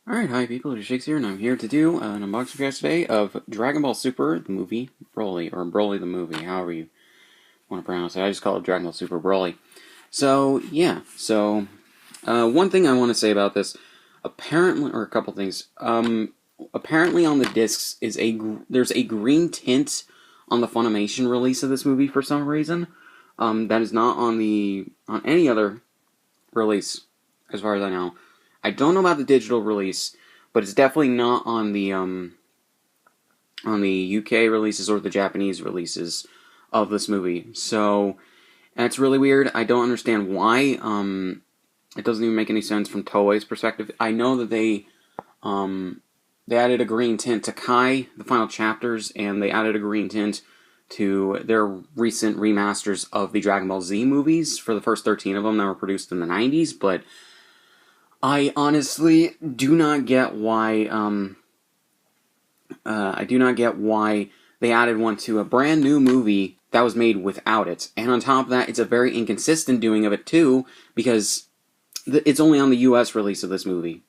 Alright, hi people, it's Shakes here, and I'm here to do an unboxing for you guys today of Dragon Ball Super, the movie, Broly, or Broly the movie, however you want to pronounce it. I just call it Dragon Ball Super Broly. So, yeah, one thing I want to say about this, apparently, or a couple things, apparently on the discs there's a green tint on the Funimation release of this movie for some reason, that is not on any other release, as far as I know. I don't know about the digital release, but it's definitely not on the UK releases or the Japanese releases of this movie. So that's really weird. I don't understand why. It doesn't even make any sense from Toei's perspective. I know that they added a green tint to Kai, the final chapters, and they added a green tint to their recent remasters of the Dragon Ball Z movies for the first 13 of them that were produced in the 90s, but I honestly do not get why, they added one to a brand new movie that was made without it. And on top of that, it's a very inconsistent doing of it too, because it's only on the US release of this movie.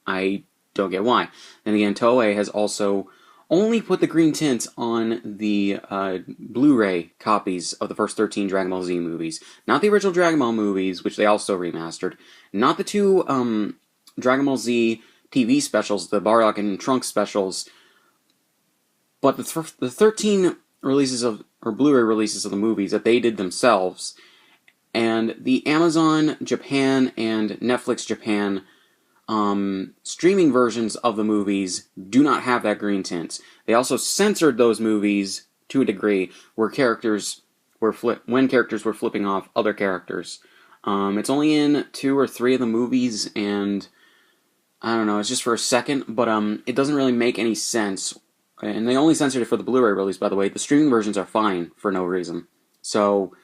I don't get why. And again, Toei has also only put the green tint on the Blu-ray copies of the first 13 Dragon Ball Z movies. Not the original Dragon Ball movies, which they also remastered. Not the two Dragon Ball Z TV specials, the Bardock and Trunks specials, but the 13 releases of, or Blu-ray releases of the movies that they did themselves. And the Amazon Japan and Netflix Japan streaming versions of the movies do not have that green tint. They also censored those movies to a degree where characters were flipping off other characters. It's only in 2 or 3 of the movies, and I don't know, it's just for a second, but it doesn't really make any sense. And they only censored it for the Blu-ray release, by the way. The streaming versions are fine for no reason. So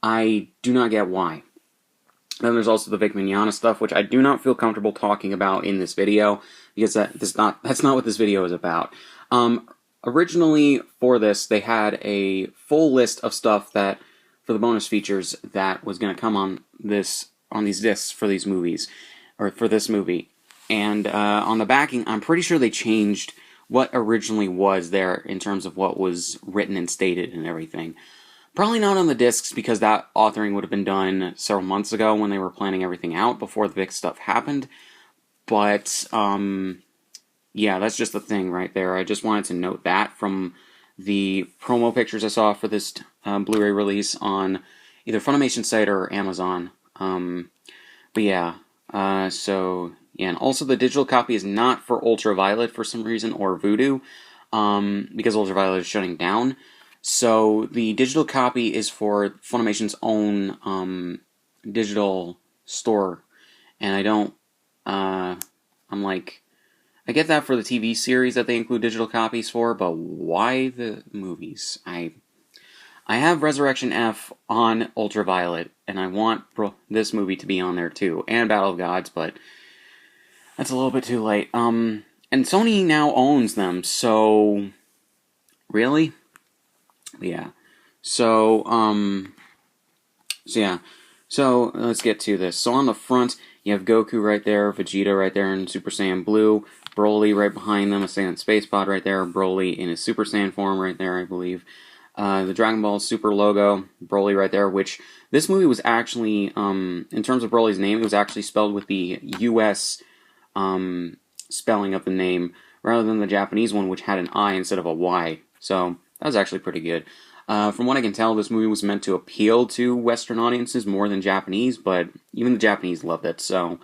I do not get why. Then there's also the Vic Mignogna stuff, which I do not feel comfortable talking about in this video, because that's not what this video is about. Originally, for this, they had a full list of stuff that, for the bonus features, that was going to come on these discs for these movies, or for this movie. And on the backing, I'm pretty sure they changed what originally was there in terms of what was written and stated and everything. Probably not on the discs, because that authoring would have been done several months ago when they were planning everything out before the Vic stuff happened. But, yeah, that's just the thing right there. I just wanted to note that from the promo pictures I saw for this Blu-ray release on either Funimation's site or Amazon. But yeah, yeah, and also the digital copy is not for Ultraviolet for some reason, or Voodoo, because Ultraviolet is shutting down. So the digital copy is for Funimation's own digital store, and I'm like, I get that for the TV series that they include digital copies for, but why the movies? I have Resurrection F on Ultraviolet, and I want this movie to be on there too, and Battle of Gods, but that's a little bit too late. And Sony now owns them, so really? Yeah. So let's get to this. So on the front, you have Goku right there, Vegeta right there in Super Saiyan Blue, Broly right behind them, a Saiyan Space Pod right there, Broly in his Super Saiyan form right there, I believe. The Dragon Ball Super logo, Broly right there, which this movie was actually, in terms of Broly's name, it was actually spelled with the US spelling of the name, rather than the Japanese one, which had an I instead of a Y. So that was actually pretty good. From what I can tell, this movie was meant to appeal to Western audiences more than Japanese, but even the Japanese loved it, so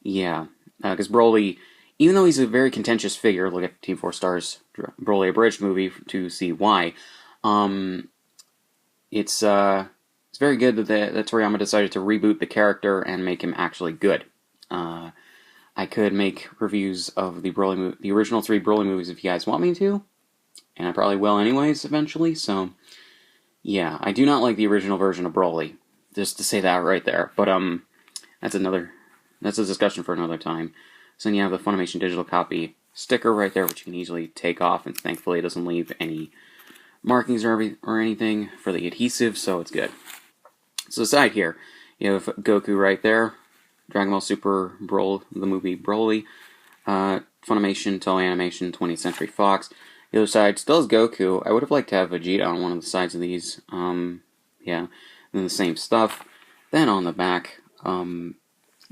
yeah. Because Broly, even though he's a very contentious figure, look at Team 4 Star's Broly Abridged movie to see why, it's very good that Toriyama decided to reboot the character and make him actually good. I could make reviews of the original 3 Broly movies if you guys want me to, and I probably will anyways eventually, so yeah, I do not like the original version of Broly, just to say that right there, but that's a discussion for another time. So then you have the Funimation digital copy sticker right there, which you can easily take off, and thankfully it doesn't leave any markings or anything for the adhesive, so it's good. So aside here, you have Goku right there, Dragon Ball Super the movie Broly, Funimation, Toei Animation, 20th Century Fox. The other side still has Goku. I would have liked to have Vegeta on one of the sides of these. Yeah, and the same stuff. Then on the back, you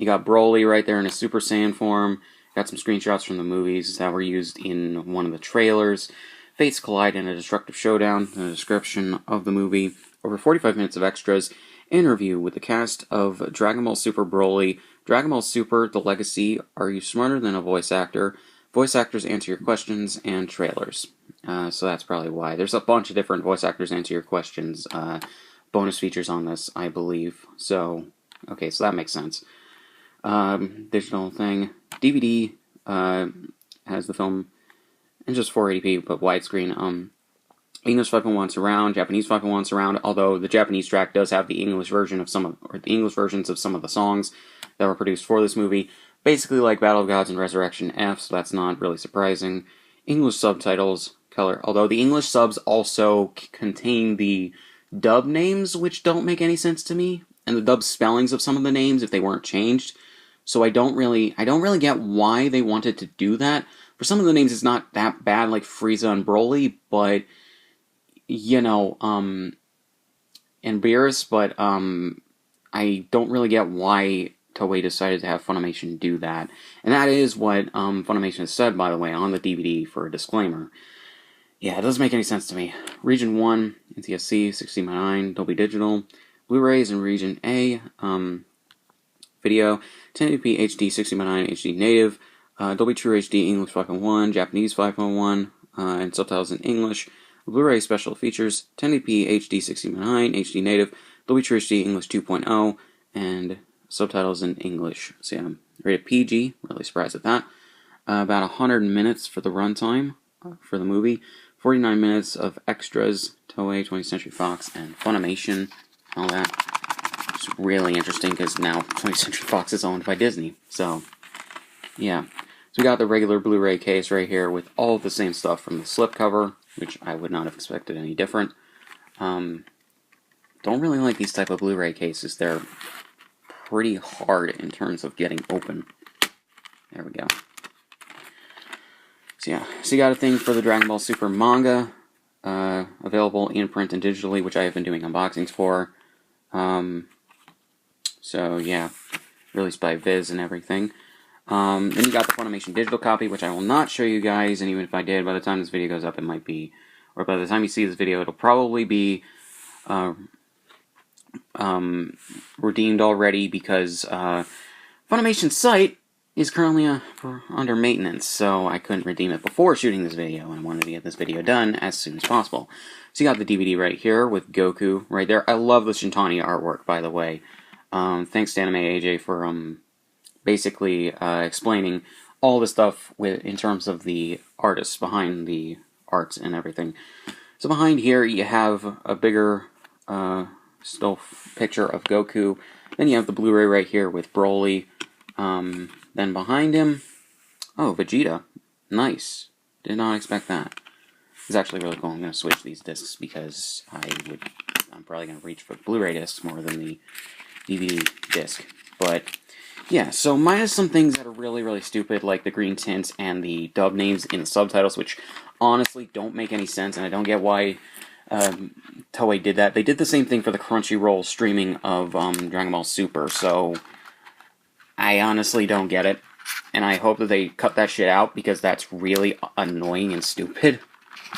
got Broly right there in a Super Saiyan form. Got some screenshots from the movies that were used in one of the trailers. Fates collide in a destructive showdown. The description of the movie. Over 45 minutes of extras. Interview with the cast of Dragon Ball Super Broly. Dragon Ball Super: The Legacy. Are you smarter than a voice actor? Voice actors answer your questions, and trailers. So that's probably why. There's a bunch of different voice actors answer your questions. Bonus features on this, I believe. So, okay, so that makes sense. Digital thing. DVD has the film in just 480p, but widescreen. English 5.1 surround, Japanese 5.1 surround. Although the Japanese track does have the English version of the English versions of some of the songs that were produced for this movie. Basically like Battle of Gods and Resurrection F, so that's not really surprising. English subtitles, color. Although the English subs also contain the dub names, which don't make any sense to me, and the dub spellings of some of the names if they weren't changed. So I don't really get why they wanted to do that. For some of the names, it's not that bad, like Frieza and Broly, but and Beerus, but I don't really get why Toei decided to have Funimation do that. And that is what Funimation said, by the way, on the DVD for a disclaimer. Yeah, it doesn't make any sense to me. Region 1, NTSC, 16:9, Dolby Digital. Blu-rays in Region A, video, 1080p HD, 16:9 HD native, Dolby True HD, English 5.1, Japanese 5.1, and subtitles in English. Blu-ray special features, 1080p HD 16:9 HD native, Dolby True HD English 2.0, and subtitles in English. So yeah, rated PG, really surprised at that. About 100 minutes for the runtime for the movie. 49 minutes of extras, Toei, 20th Century Fox, and Funimation, all that. It's really interesting because now 20th Century Fox is owned by Disney. So, yeah. So we got the regular Blu-ray case right here with all of the same stuff from the slipcover, which I would not have expected any different. Don't really like these type of Blu-ray cases. They're pretty hard in terms of getting open. There we go. So yeah, so you got a thing for the Dragon Ball Super manga, available in print and digitally, which I have been doing unboxings for. So yeah, released by Viz and everything. Then you got the Funimation digital copy, which I will not show you guys, and even if I did, by the time this video goes up, it might be, or by the time you see this video, it'll probably be redeemed already, because Funimation's site is currently under maintenance, so I couldn't redeem it before shooting this video, and I wanted to get this video done as soon as possible. So you got the DVD right here with Goku right there. I love the Shintani artwork, by the way. Thanks to Anime AJ for basically explaining all the stuff in terms of the artists behind the arts and everything. So behind here you have a bigger still picture of Goku. Then you have the Blu-ray right here with Broly. Then behind him, oh, Vegeta. Nice. Did not expect that. It's actually really cool. I'm going to switch these discs because I'm probably going to reach for the Blu-ray discs more than the DVD disc. But yeah, so minus some things that are really, really stupid, like the green tints and the dub names in the subtitles, which honestly don't make any sense, and I don't get why Toei did that. They did the same thing for the Crunchyroll streaming of Dragon Ball Super, so I honestly don't get it, and I hope that they cut that shit out, because that's really annoying and stupid.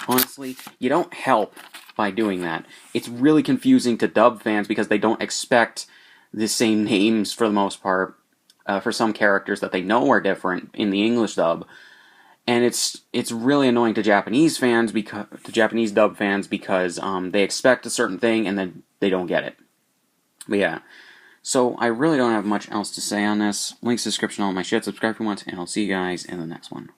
Honestly, you don't help by doing that. It's really confusing to dub fans, because they don't expect the same names, for the most part, for some characters that they know are different in the English dub. And it's really annoying to Japanese fans, to Japanese dub fans, because they expect a certain thing and then they don't get it. But yeah, so I really don't have much else to say on this. Links in the description, all my shit. Subscribe if you want, and I'll see you guys in the next one.